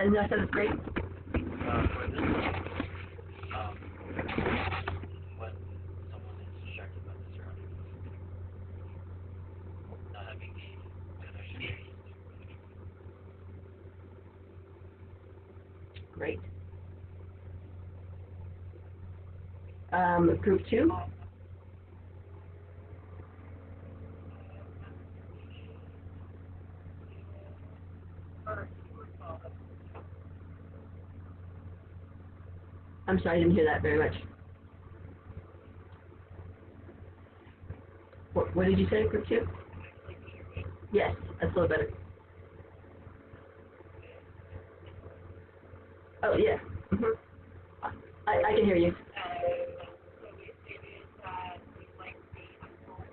and that sounds great. For this when someone is distracted by the surroundings, not having the connection they're used to. Great. Group 2. I'm sorry, I didn't hear that very much. What did you say, group 2? Yes, that's a little better. Oh, yeah. I can hear you. So we stated that we like the home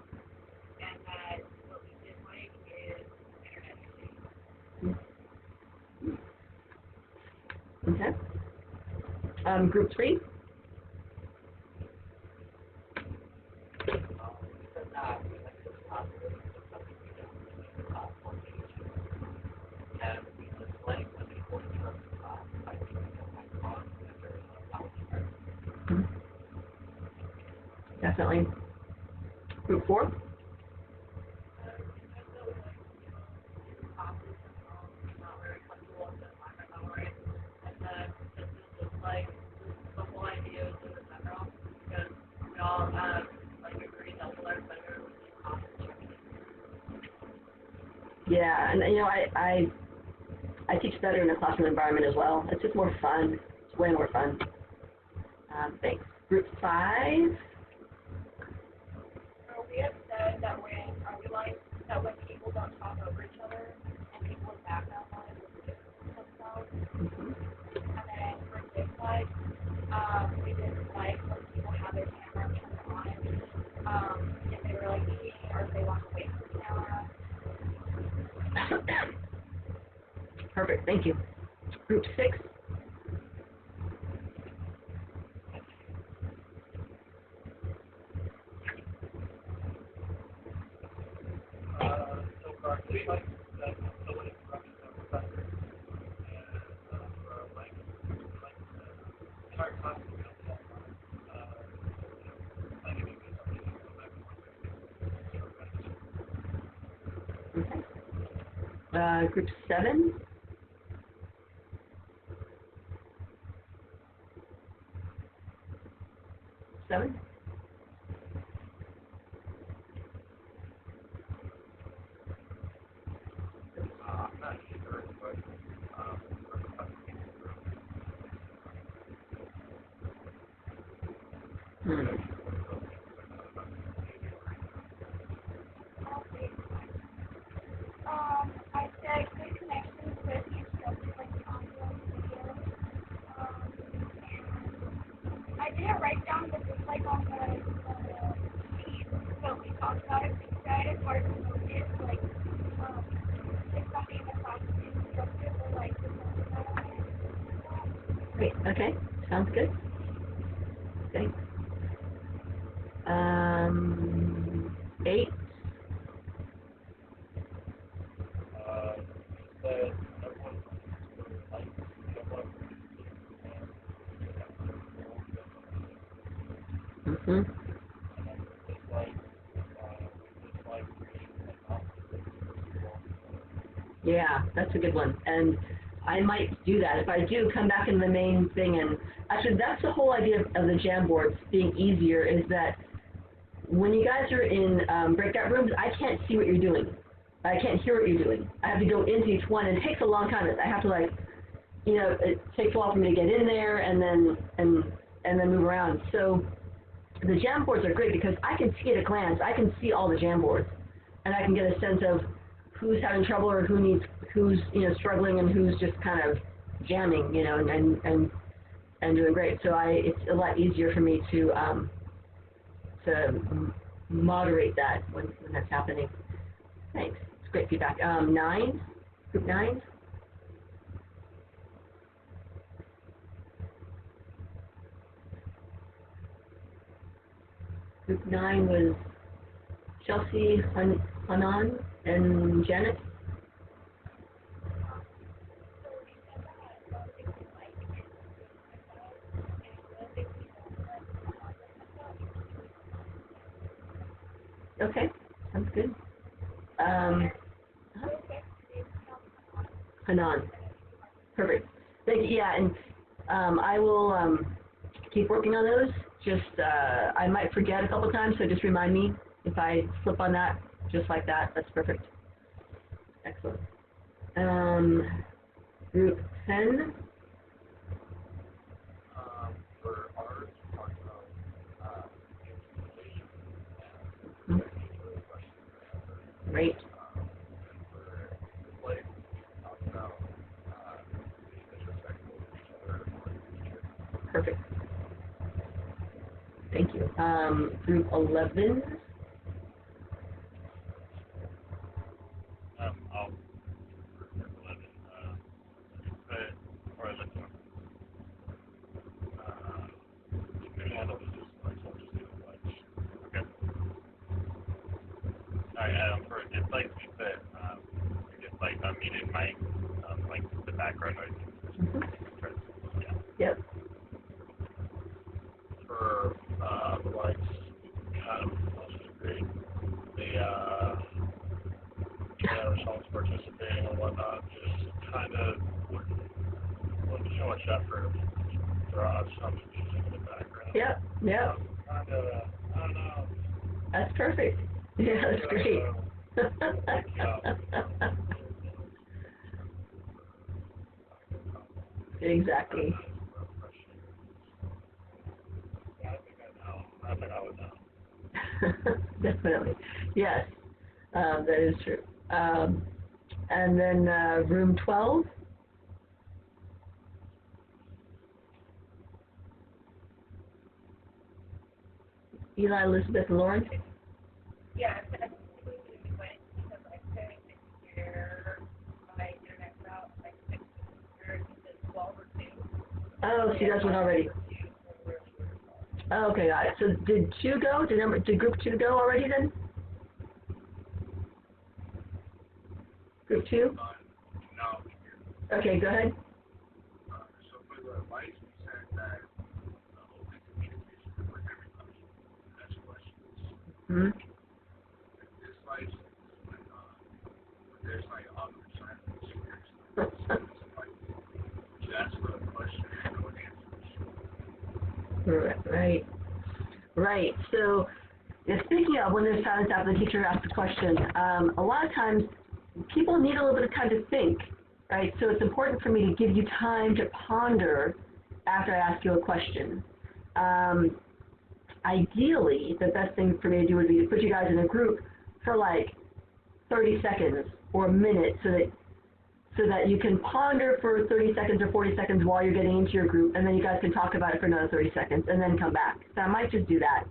and that what we did like is internet exchange. Okay. Group 3. Definitely. Group 4. Yeah, and you know, I teach better in a classroom environment as well. It's just more fun. It's way more fun. Thanks. Group 5. We have said that when we like that when people don't talk over each other and people with background noise will distance themselves. And then for this side, we didn't like when people have their camera turned on if they were like eating or if they want to wait for the camera. Perfect, thank you. Group 6. So for our three mics, that someone instructions our professor, and for our mic, in our class, we don't talk about planning maybe something to go back and Okay. Group 7. I'm not sure, but I said good connections with the instructor, like the audio and video. And I didn't write down the dislike on the sheet, but we talked about it. We said it's hard to notice, like, if somebody in the class is instructive or like the Great, okay, sounds good. Okay. 8. Yeah, that's a good one. And I might do that. If I do, come back in the main thing. And actually, that's the whole idea of the Jamboards being easier, is that when you guys are in breakout rooms, I can't see what you're doing. I can't hear what you're doing. I have to go into each one, and it takes a long time. I have to, like, you know, it takes a while for me to get in there and then move around. So the Jamboards are great because I can see at a glance. I can see all the Jamboards, and I can get a sense of who's having trouble or who's you know, struggling and who's just kind of jamming, you know, and doing great. So it's a lot easier for me to moderate that when that's happening. Thanks. It's great feedback. 9, group 9. Group 9 was Chelsea, Hanan, and Janet. Okay, sounds good. Uh-huh. Hanan. Perfect. Thank you. Yeah, and I will keep working on those. Just I might forget a couple times, so just remind me if I slip on that, just like that. That's perfect. Excellent. Group 10. For ours, we talked about implementation Mhm. questions. Great. And for life, we talked about being disrespectful to each other or each other. Perfect. Thank you. Group 11. I'll for 11. But or let's maybe I don't just like so I'll just do it like okay. Alright, for dislike we said dislike meaning Mike like the background noise. Mm-hmm. Yeah. Yep. For the likes also great. They songs participating and whatnot, just kind of wouldn't show much effort draw some music in the background. Yep. Yep. Kind of, I don't know. That's perfect. Yeah, that's great. Exactly. I think I would know. Definitely. Yes, that is true. And then room 12. Eli, Elizabeth, and Lauren. Yeah, I completely went because I couldn't hear my internet route like 6 years to 12 or 2. Oh, so you guys went already. Oh, okay, got it. So did 2 go? Did group 2 go already then? Group 2? No. Okay, go ahead. So for the advice, we said that open communication with everybody. That's questions. Hmm. This life is when there's like awkward silence. You ask for a question and no one answers. Right. Right. So, speaking of when there's silence after the teacher asks a question, a lot of times people need a little bit of time to think, right? So it's important for me to give you time to ponder after I ask you a question. Ideally, the best thing for me to do would be to put you guys in a group for like 30 seconds or a minute so that you can ponder for 30 seconds or 40 seconds while you're getting into your group, and then you guys can talk about it for another 30 seconds and then come back. So I might just do that.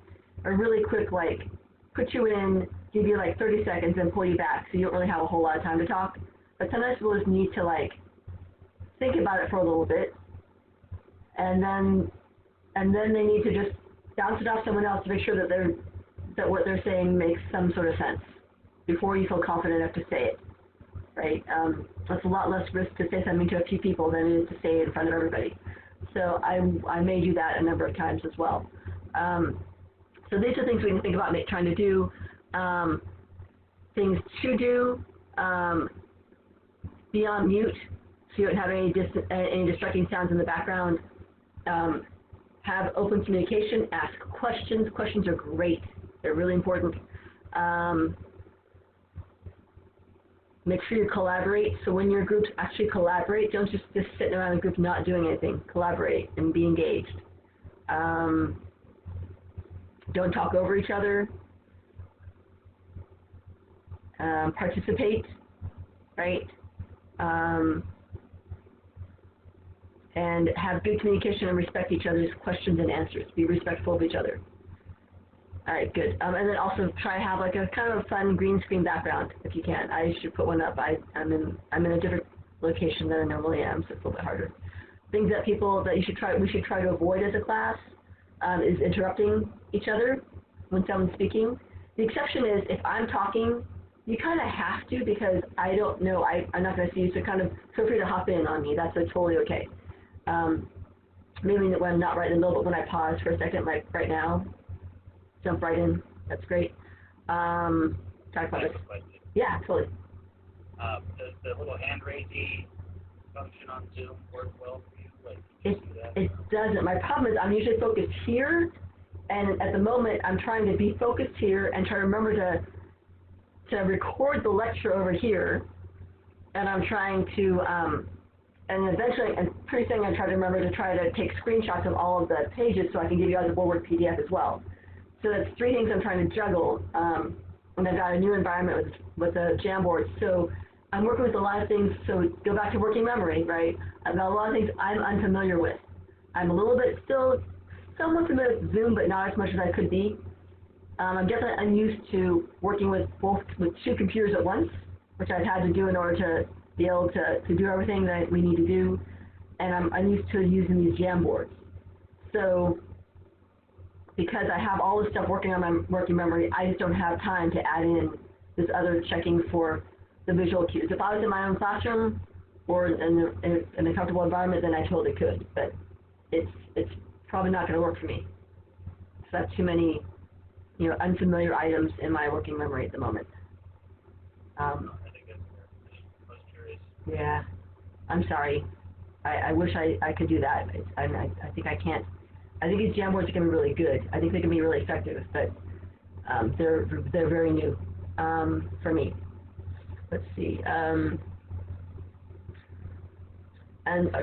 A really quick, like, put you in, give you like 30 seconds and pull you back so you don't really have a whole lot of time to talk. But sometimes people just need to like think about it for a little bit, and then they need to just bounce it off someone else to make sure that what they're saying makes some sort of sense before you feel confident enough to say it. Right? It's a lot less risk to say something to a few people than it is to say it in front of everybody. So I may do that a number of times as well. So these are things we can think about trying to do. Things to do, be on mute so you don't have any distracting sounds in the background. Have open communication, ask questions. Questions are great. They're really important. Make sure you collaborate. So when your groups actually collaborate, don't just sit around a group not doing anything. Collaborate and be engaged. Don't talk over each other. Participate, right? And have good communication and respect each other's questions and answers. Be respectful of each other. All right, good. And then also try to have like a kind of a fun green screen background if you can. I should put one up. I'm in a different location than I normally am, so it's a little bit harder. Things that we should try to avoid as a class is interrupting each other when someone's speaking. The exception is if I'm talking, you kind of have to because I don't know. I'm not going to see you, so kind of feel free to hop in on me. That's totally okay. Maybe when I'm not right in the middle, but when I pause for a second, like right now, jump right in. That's great. Talk about I have this. a question. Yeah, totally. Does the little hand raising function on Zoom work well for you? Like, It, can you see that? it doesn't. My problem is I'm usually focused here, and at the moment I'm trying to be focused here and try to remember to record the lecture over here, and I'm trying to, and eventually, and pretty soon I try to remember to try to take screenshots of all of the pages so I can give you guys a Word PDF as well. So that's three things I'm trying to juggle, and I've got a new environment with the Jamboard. So I'm working with a lot of things, so go back to working memory, right? I've got a lot of things I'm unfamiliar with. I'm a little bit still somewhat familiar with Zoom, but not as much as I could be. I'm definitely unused to working with two computers at once, which I've had to do in order to be able to do everything that we need to do, and I'm unused to using these Jamboards. So because I have all this stuff working on my working memory, I just don't have time to add in this other checking for the visual cues. If I was in my own classroom or in a comfortable environment, then I totally could, but it's probably not going to work for me. So that's too many, unfamiliar items in my working memory at the moment. I think that's fair. I was curious. Yeah, I'm sorry. I wish I could do that. I think I can't. I think these Jamboards are going to be really good. I think they can be really effective, but they're very new for me. Let's see. And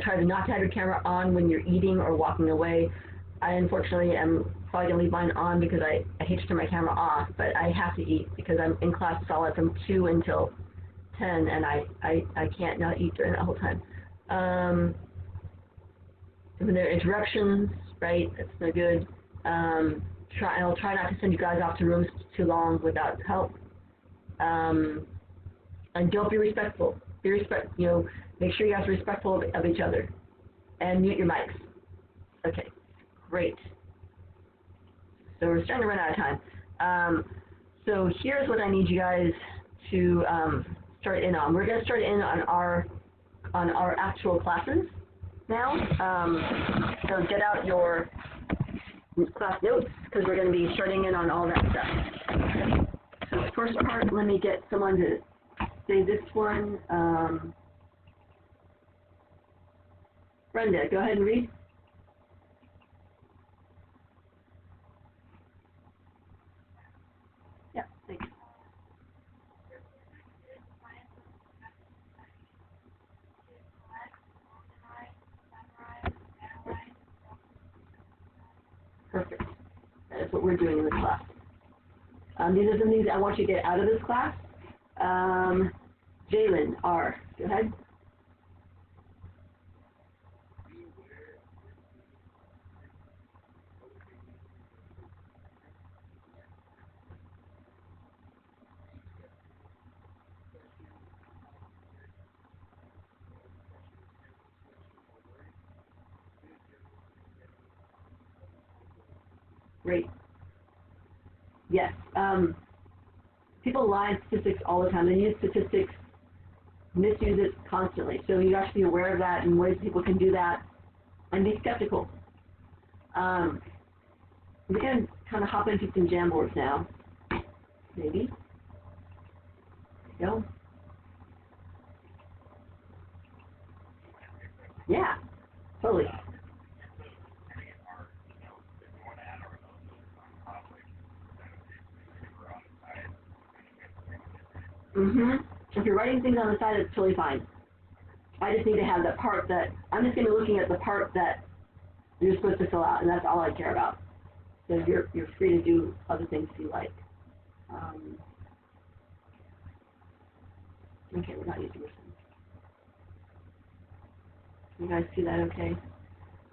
try to not to have your camera on when you're eating or walking away. I unfortunately am probably going to leave mine on because I hate to turn my camera off, but I have to eat because I'm in class solid from 2 until 10, and I can't not eat during that whole time. When there are interruptions, right, that's no good. I'll try not to send you guys off to rooms too long without help. And don't be respectful. Make sure you guys are respectful of each other. And mute your mics. Okay, great. So we're starting to run out of time. So here's what I need you guys to start in on. We're going to start in on our actual classes now. So get out your class notes because we're going to be starting in on all that stuff. So the first part, let me get someone to say this one. Brenda, go ahead and read. Yeah, thanks. Perfect. That is what we're doing in this class. These are some things I want you to get out of this class. Jalen R., go ahead. Great. Yes. People lie in statistics all the time. They use statistics, misuse it constantly. So you have to be aware of that and ways people can do that, and be skeptical. We can kind of hop into some Jamboards now. Maybe. There you go. Yeah, totally. If you're writing things on the side, it's totally fine. I just need to have that part that, I'm just going to be looking at the part that you're supposed to fill out, and that's all I care about. So you're free to do other things if you like. Okay, we're not using this one. You guys see that okay?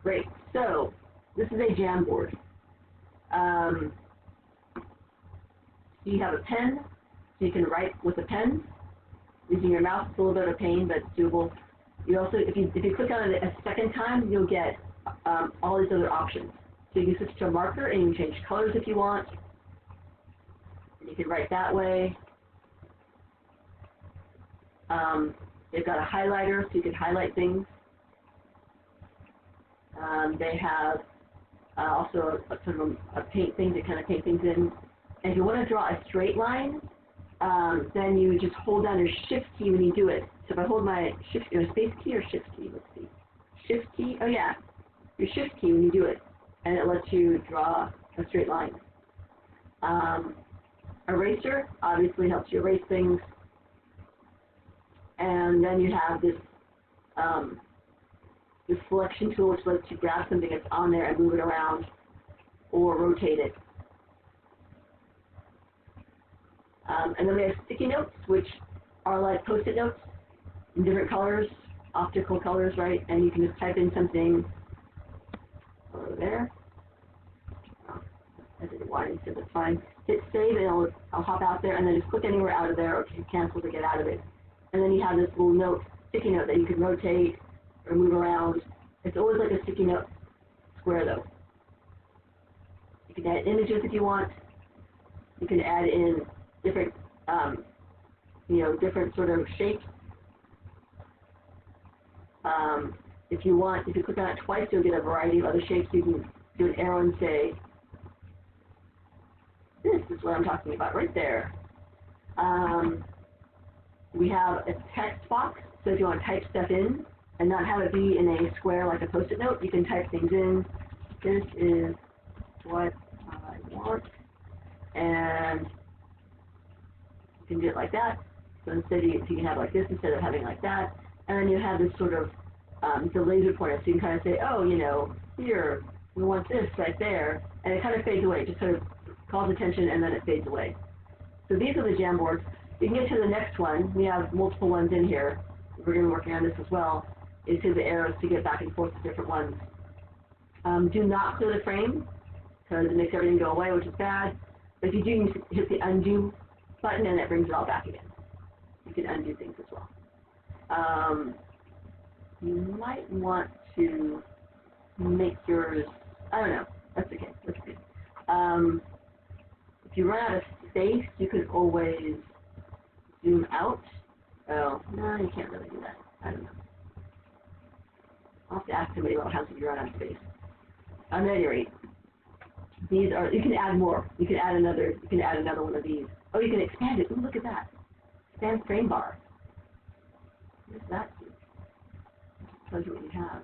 Great. So, this is a Jamboard. You have a pen, so you can write with a pen. Using your mouse is a little bit of a pain, but it's doable. You also, if you click on it a second time, you'll get all these other options. So you can switch to a marker, and you can change colors if you want. And you can write that way. They've got a highlighter, so you can highlight things. They have also a sort of a paint thing to kind of paint things in. And if you want to draw a straight line, then you just hold down your shift key when you do it. So if I hold my shift, space key or shift key, let's see. Shift key, oh yeah, your shift key when you do it, and it lets you draw a straight line. Eraser obviously helps you erase things. And then you have this this selection tool, which lets you grab something that's on there and move it around or rotate it. And then we have sticky notes, which are like Post-it notes in different colors, optical colors, right? And you can just type in something over there. I did it wide, so that's fine. Hit save, and I'll hop out there, and then just click anywhere out of there, or cancel to get out of it. And then you have this little note, sticky note, that you can rotate or move around. It's always like a sticky note square, though. You can add images if you want. You can add in different, different sort of shapes. If you want, if you click on it twice, you'll get a variety of other shapes. You can do an arrow and say, this is what I'm talking about right there. We have a text box, so if you want to type stuff in and not have it be in a square like a Post-it note, you can type things in. This is what I want, and you can do it like that. So instead you can have like this instead of having like that, and then you have this sort of the laser pointer, so you can kind of say, oh, here, we want this right there, and it kind of fades away, just sort of calls attention, and then it fades away. So these are the Jamboards. You can get to the next one. We have multiple ones in here. We're going to be working on this as well. Is hit the arrows to get back and forth to different ones. Do not clear the frame, because it makes everything go away, which is bad. But if you do, you hit the undo button, and it brings it all back again. You can undo things as well. You might want to make yours, I don't know, that's okay, let's see. If you run out of space, you can always zoom out. Oh, no, you can't really do that. I don't know. I'll have to ask somebody what happens if you run out of space. On any rate, these are, you can add more. You can add another one of these. Oh, you can expand it. Ooh, look at that. Expand frame bar. What does that do? It tells you what you have.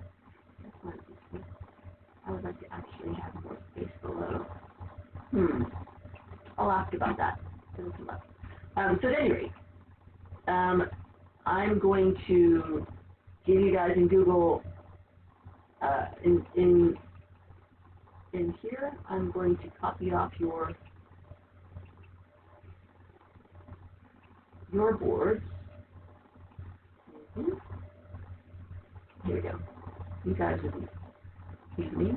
That's not useful. I would like to actually have more space below. I'll ask about that. So at any rate, I'm going to give you guys in Google, in here, I'm going to copy off your boards. Here we go. You guys will be me.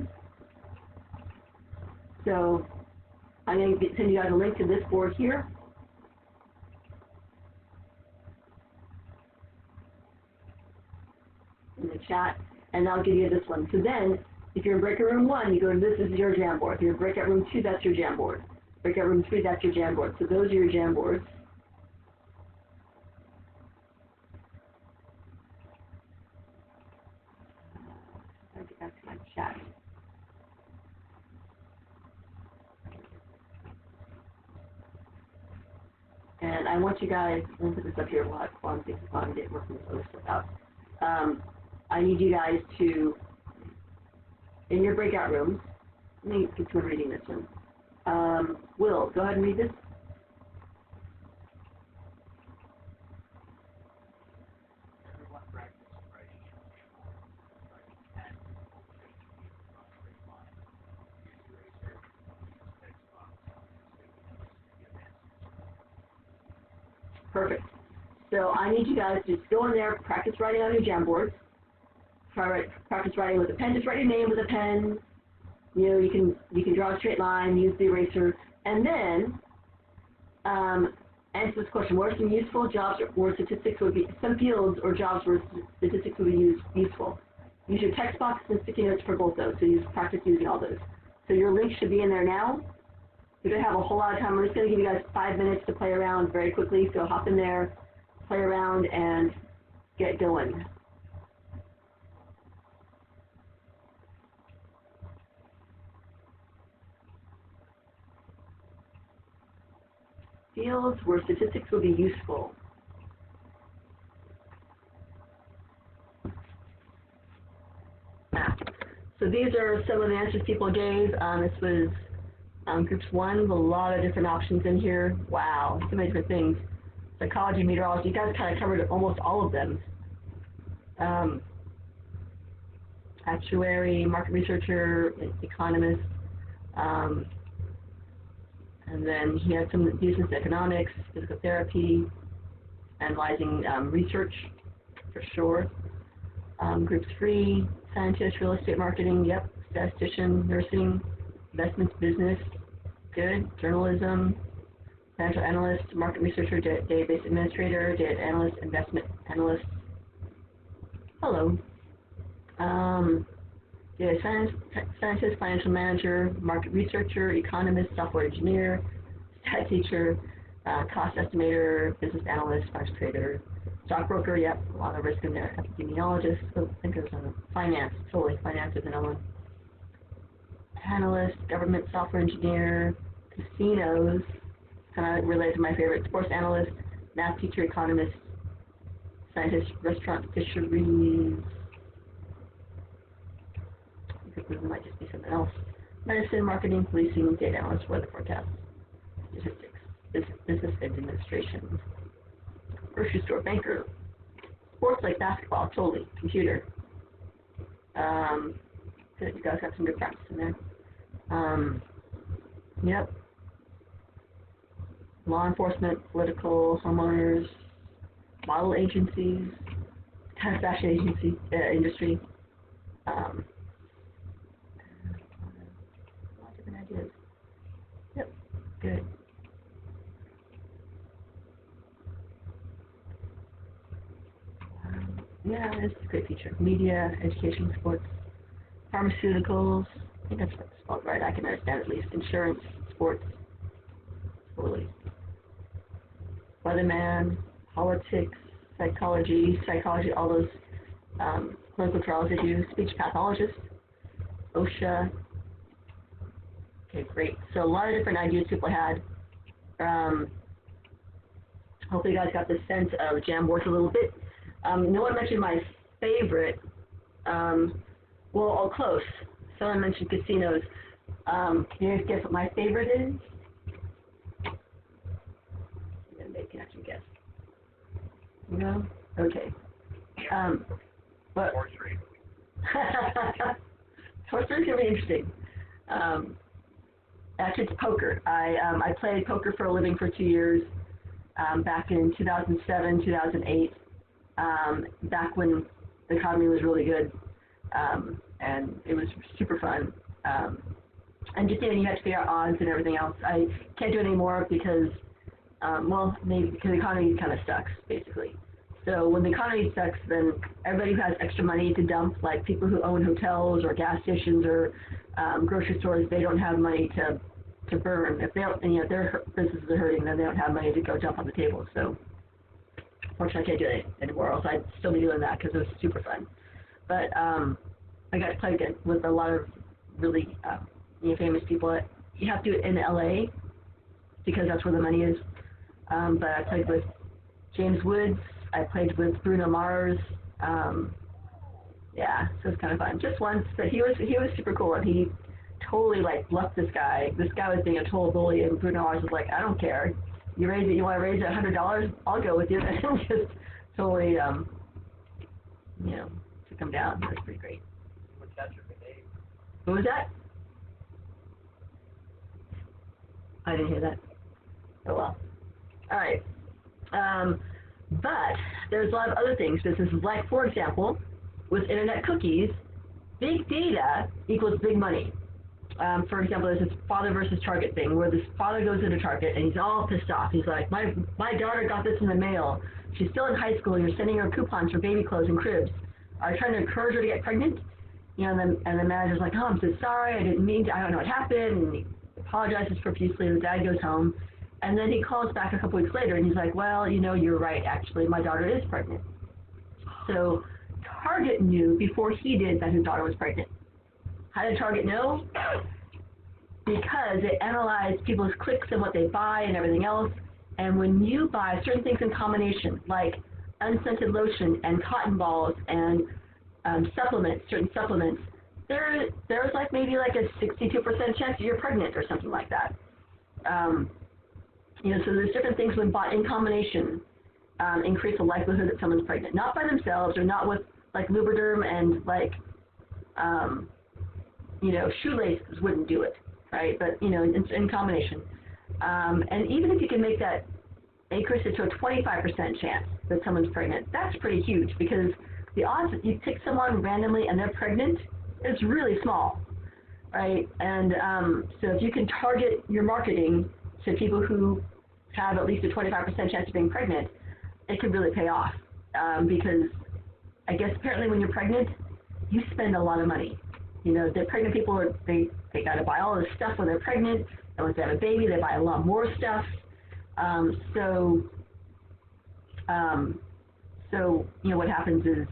So I'm going to send you guys a link to this board here. In the chat, and I'll give you this one. So then, if you're in breakout room 1, you go to this is your Jamboard. If you're in breakout room 2, that's your Jamboard. Breakout room 3, that's your Jamboard. So those are your Jamboards. I'll get back to my chat. And I want you guys, let me put this up here while I'm getting working this other stuff out. I need you guys to, in your breakout rooms, let me get to reading this one. Will, go ahead and read this. Perfect. So I need you guys to just go in there, practice writing on your Jamboards. Practice writing with a pen. Just write your name with a pen. You can draw a straight line, use the eraser, and then answer this question: what are some useful jobs where statistics would be, some fields or jobs where statistics would be useful? Use your text boxes and sticky notes for both those. So you practice using all those. So your link should be in there now. We don't have a whole lot of time. We're just going to give you guys 5 minutes to play around very quickly. So hop in there, play around, and get going. Fields where statistics will be useful. So these are some of the answers people gave. This was groups 1 with a lot of different options in here. Wow, so many different things. Psychology, meteorology, you guys kind of covered almost all of them. Actuary, market researcher, economist, and then he had some business economics, physical therapy, analyzing research, for sure. Group 3, scientist, real estate marketing, yep, statistician, nursing, investments, business, good, journalism, financial analyst, market researcher, database administrator, data analyst, investment analyst. Hello. Data scientist, financial manager, market researcher, economist, software engineer, stat teacher, cost estimator, business analyst, financial trader, stockbroker, yep, a lot of risk in there, epidemiologist, I think it was on finance, totally, finance is another one. Analyst, government software engineer, casinos, kind of related to my favorite, sports analyst, math teacher, economist, scientist, restaurant, fisheries, it might just be something else. Medicine, marketing, policing, data analyst, weather forecast, statistics, business administration, grocery store, banker, sports like basketball, totally, computer. Good, you guys got some good practice in there. Yep. Law enforcement, political, homeowners, model agencies, fashion agency, industry. A lot of different ideas. Yep, good. Yeah, it's a great feature. Media, education, sports, pharmaceuticals, I think that's spelled right, I can understand at least. Insurance, sports, totally. Weatherman, politics, psychology, all those clinical trials they do, speech pathologist, OSHA. Okay, great. So a lot of different ideas people had. Hopefully you guys got the sense of Jamboard a little bit. No one mentioned my favorite. Well, close. Someone mentioned casinos. Can you guys guess what my favorite is? They can actually guess. No? Okay. But Horse race. horse race can be interesting. Actually, it's poker. I played poker for a living for 2 years, back in 2007, 2008, back when the economy was really good, and it was super fun. And just, you had to figure out odds and everything else. I can't do it anymore because, well, maybe because the economy kind of sucks, basically. So when the economy sucks, then everybody who has extra money to dump, like people who own hotels or gas stations or grocery stores, they don't have money to burn. If they don't, if their businesses are hurting, then they don't have money to go jump on the table. So unfortunately, I can't do it anymore. Else I'd still be doing that because it was super fun. But I got to play with a lot of really famous people. You have to do it in LA because that's where the money is. But I played with James Woods. I played with Bruno Mars. Yeah, so it's kind of fun. Just once, but he was super cool, and he totally bluffed this guy. This guy was being a total bully, and Bruno Mars was like, I don't care. You want to raise it $100? I'll go with you. And just totally, took him down. It was pretty great. What was that? I didn't hear that. Oh well. All right. But there's a lot of other things. Businesses like, for example, with internet cookies, big data equals big money. For example, there's this father versus Target thing where this father goes into Target and he's all pissed off. He's like, my daughter got this in the mail. She's still in high school and you're sending her coupons for baby clothes and cribs. Are you trying to encourage her to get pregnant? And the manager's like, oh, I'm so sorry. I didn't mean to. I don't know what happened. And he apologizes profusely. The dad goes home. And then he calls back a couple weeks later and he's like, well, you're right, actually. My daughter is pregnant. So Target knew before he did that his daughter was pregnant. How did Target know? Because it analyzed people's clicks and what they buy and everything else, And when you buy certain things in combination, like unscented lotion and cotton balls and supplements, certain supplements, there's like maybe like a 62% chance that you're pregnant or something like that. You know, so there's different things when bought in combination increase the likelihood that someone's pregnant. Not by themselves or not with like Lubriderm and like, you know, shoelaces wouldn't do it, right? But, you know, in combination. And even if you can make that increase it to a 25% chance that someone's pregnant, that's pretty huge because the odds that you pick someone randomly and they're pregnant is really small, right? And so if you can target your marketing to people who have at least a 25% chance of being pregnant, it could really pay off because I guess apparently when you're pregnant, you spend a lot of money. You know, the pregnant people, they got to buy all this stuff when they're pregnant, and once they have a baby, they buy a lot more stuff. So, you know, what happens is,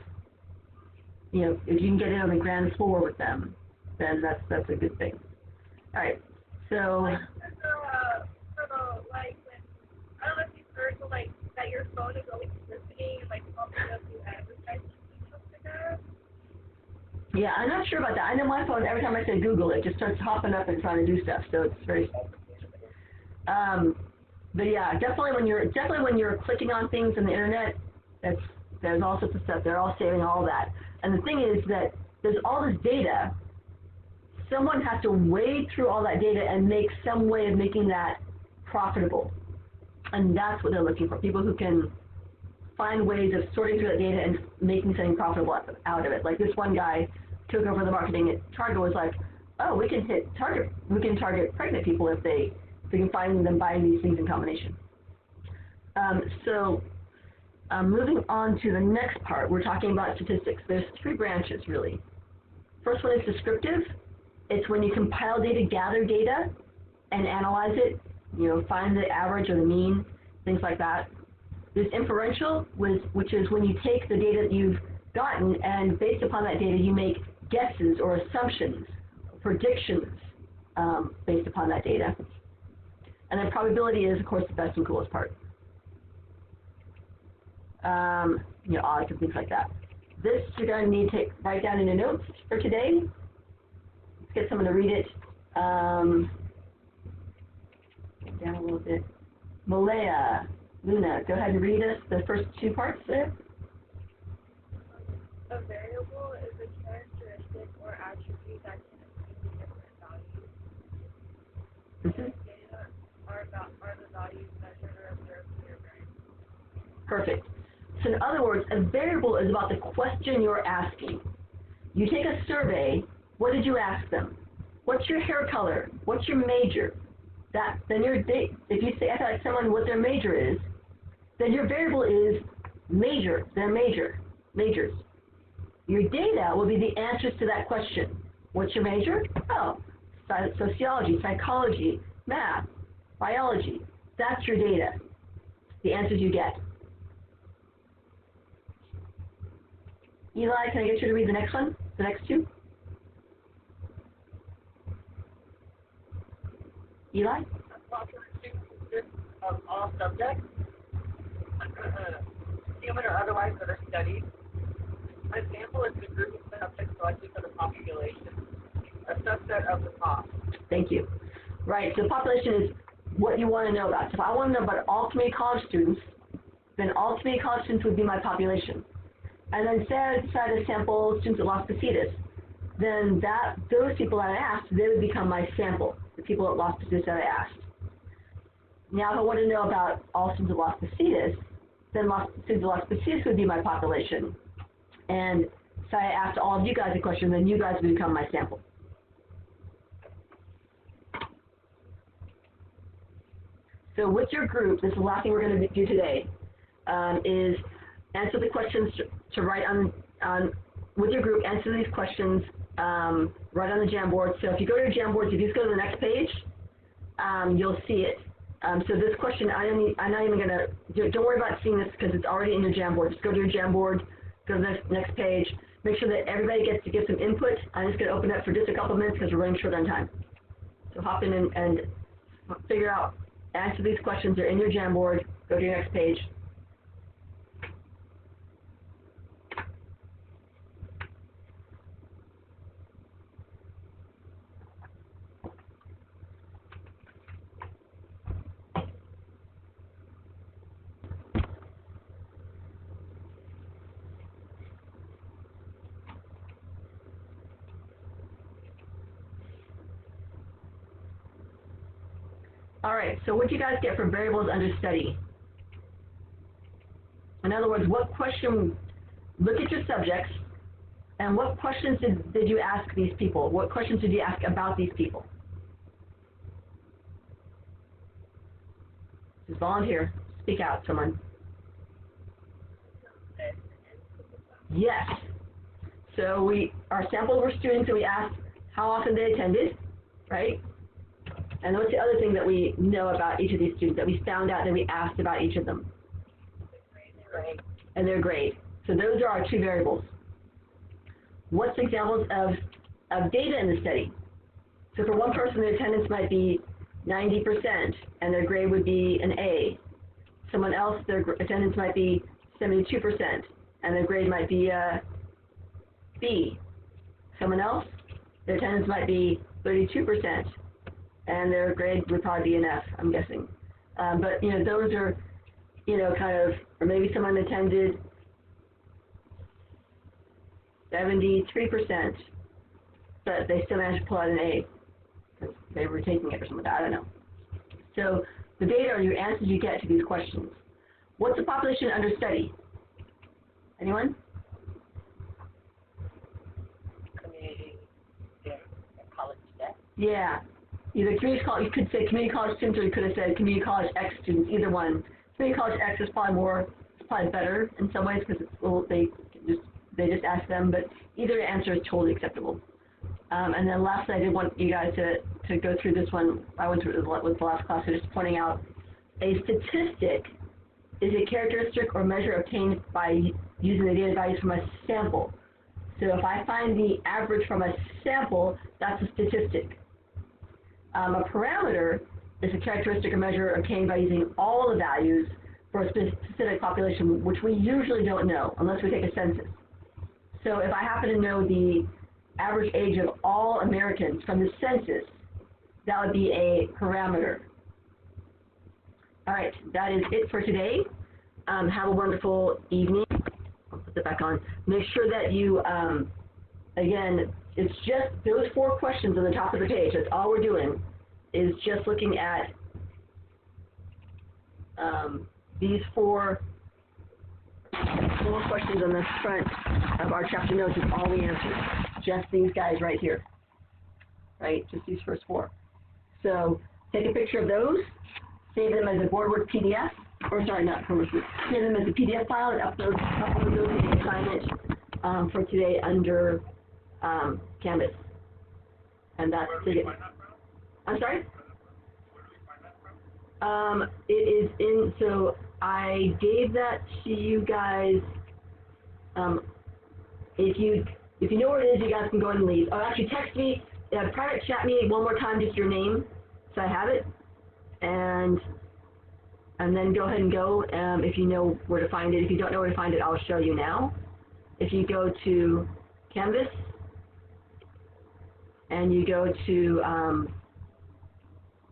you know, if you can get in on the grand floor with them, then that's a good thing. All right, so. Like, for the, like, when, I don't know if you've heard, but, like, that your phone is always listening and, like, popping up new advertisements and stuff like that. Yeah, I'm not sure about that. I know my phone, every time I say Google, it just starts hopping up and trying to do stuff, so it's very. But yeah, definitely when you're clicking on things on the internet, there's all sorts of stuff. They're all saving all that. And the thing is that there's all this data. Someone has to wade through all that data and make some way of making that profitable. And that's what they're looking for, people who can find ways of sorting through that data and making something profitable out of it. Like this one guy took over the marketing at Target, was like, oh, we can target pregnant people if we can find them buying these things in combination. So moving on to the next part, we're talking about statistics. There's three branches, really. First one is descriptive. It's when you compile data, gather data, and analyze it, you know, find the average or the mean, things like that. There's inferential, which is when you take the data that you've gotten and based upon that data you make guesses or assumptions, predictions based upon that data. And then probability is, of course, the best and coolest part. You know, odds and things like that. This you're going to need to write down in your notes for today. Let's get someone to read it. Get down a little bit. Malaya, Luna, go ahead and read us the first two parts there. A variable is a characteristic or attribute that can assume different values. Data are the values measured or observed in your brain. Perfect. So in other words, a variable is about the question you're asking. You take a survey, what did you ask them? What's your hair color? What's your major? Then if you say ask someone what their major is, then your variable is major, their majors. Your data will be the answers to that question. What's your major? Oh, sociology, psychology, math, biology. That's your data, the answers you get. Eli, can I get you to read the next one, the next two? Eli? Population consists of all subjects, human or otherwise, that are studied. An example is the group of subjects selected for the population, a subset of the pop. Thank you. Right, so population is what you want to know about. So if I want to know about all community college students, then all community college students would be my population. And then say I decide to sample students at Las Positas, then those people that I asked, they would become my sample, the people at Las Positas that I asked. Now if I want to know about all students at Las Positas, then students at Las Positas would be my population. And so I asked all of you guys a question, then you guys would become my sample. So with your group, this is the last thing we're going to do today, is answer the questions to write on with your group, answer these questions, right on the Jamboard. So if you go to your Jamboard, if you just go to the next page, you'll see it. So this question, I'm not even going to, don't worry about seeing this because it's already in your Jamboard. Just go to your Jamboard, go to the next page, make sure that everybody gets to give some input. I'm just going to open it up for just a couple minutes because we're running short on time. So hop in and figure out answer these questions. They're in your Jamboard. Go to your next page. All right, so what do you guys get for variables under study? In other words, what question, look at your subjects, and what questions did you ask these people? What questions did you ask about these people? Just volunteer. Speak out, someone. Yes. So our samples were students, and we asked how often they attended, right? And what's the other thing that we know about each of these students, that we found out that we asked about each of them? And their grade. So those are our two variables. What's examples of data in the study? So for one person, their attendance might be 90%, and their grade would be an A. Someone else, their attendance might be 72%, and their grade might be a B. Someone else, their attendance might be 32%, and their grade would probably be an F, I'm guessing. But, those are, kind of, or maybe someone attended 73%, but they still managed to pull out an A, because they were taking it or something like that, I don't know. So the data are your answers you get to these questions. What's the population under study? Anyone? Community, college debt. Yeah. Either community college, you could say community college students, or you could have said community college X students, either one. Community college X is probably it's probably better in some ways, because they just ask them, but either answer is totally acceptable. And then lastly, I did want you guys to go through this one. I went through it with the last class, so just pointing out, a statistic is a characteristic or measure obtained by using the data values from a sample. So if I find the average from a sample, that's a statistic. A parameter is a characteristic or measure obtained by using all the values for a specific population, which we usually don't know unless we take a census. So if I happen to know the average age of all Americans from the census, that would be a parameter. All right, that is it for today. Have a wonderful evening. I'll put that back on. Make sure that you, again, it's just those 4 questions on the top of the page. That's all we're doing, is just looking at these 4 questions on the front of our chapter notes is all we answered. Just these guys right here. Right? Just these first 4. So take a picture of those, save them as a BoardWork PDF, or sorry, not BoardWork, save them as a PDF file and upload those to the assignment for today under Canvas. And that's it. I'm sorry? It is in, so I gave that to you guys. If you know where it is, you guys can go ahead and leave. Or actually text me, private chat me one more time, just your name, so I have it. And then go ahead and go if you know where to find it. If you don't know where to find it, I'll show you now. If you go to Canvas, and you go to,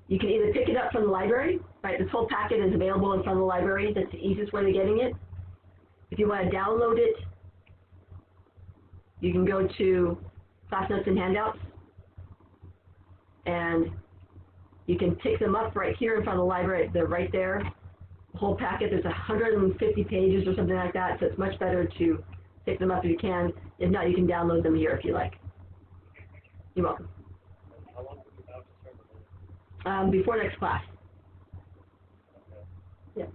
you can either pick it up from the library, right? This whole packet is available in front of the library. That's the easiest way to getting it. If you want to download it, you can go to Class Notes and Handouts, and you can pick them up right here in front of the library. They're right there. The whole packet, there's 150 pages or something like that, so it's much better to pick them up if you can. If not, you can download them here if you like. You're welcome. How long will you have to start? Before next class. Yeah.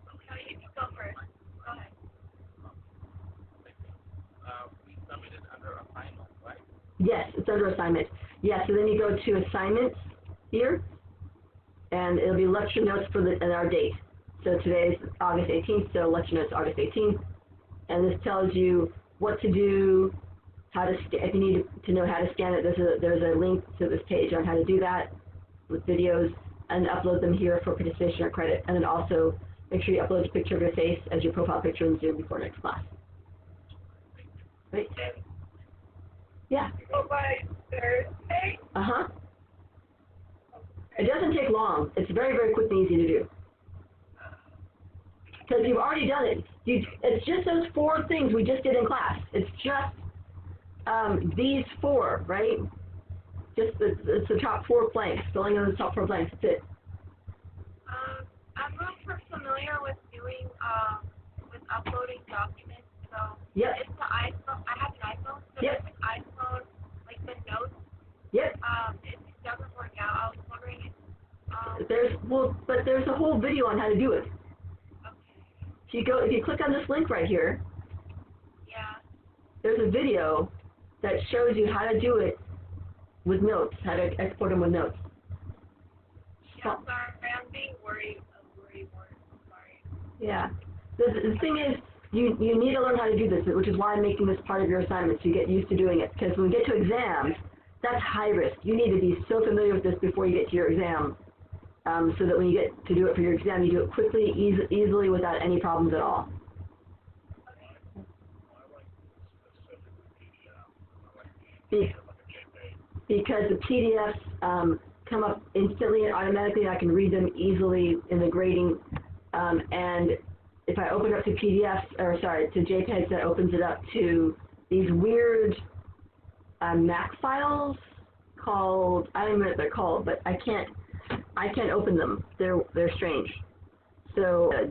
No, you can go first. Go ahead. We submitted under assignment, right? Yes, it's under assignment. Yeah, so then you go to assignments here, and it'll be lecture notes for and our date. So today's August 18th, so lecture notes August 18th, and this tells you what to do how to if you need to know how to scan it, there's a link to this page on how to do that with videos, and upload them here for participation or credit. And then also make sure you upload a picture of your face as your profile picture in Zoom before next class. Right? Yeah. So by Thursday? Uh-huh. It doesn't take long. It's very, very quick and easy to do. Because you've already done it. It's just those 4 things we just did in class. It's just these 4, right? Just it's the top 4 blanks. Filling in the top 4 blanks. That's it. I'm not familiar with doing with uploading documents. So Yep. it's the iPhone. I have an iPhone. So Yep. with iPhone, like the notes. Yep. It doesn't work out. I was wondering if But there's a whole video on how to do it. okay. If you click on this link right here, Yeah. there's a video that shows you how to do it with notes, how to export them with notes. Yeah, sorry, I'm being worried. Sorry. Yeah. The thing is, you need to learn how to do this, which is why I'm making this part of your assignment, so you get used to doing it. Because when we get to exams, that's high risk. You need to be so familiar with this before you get to your exam, so that when you get to do it for your exam, you do it quickly, easily, without any problems at all. Because the PDFs come up instantly and automatically, I can read them easily in the grading, and if I open up to PDFs, or sorry, to JPEGs, that opens it up to these weird Mac files called, I don't even know what they're called, but I can't open them. They're strange. So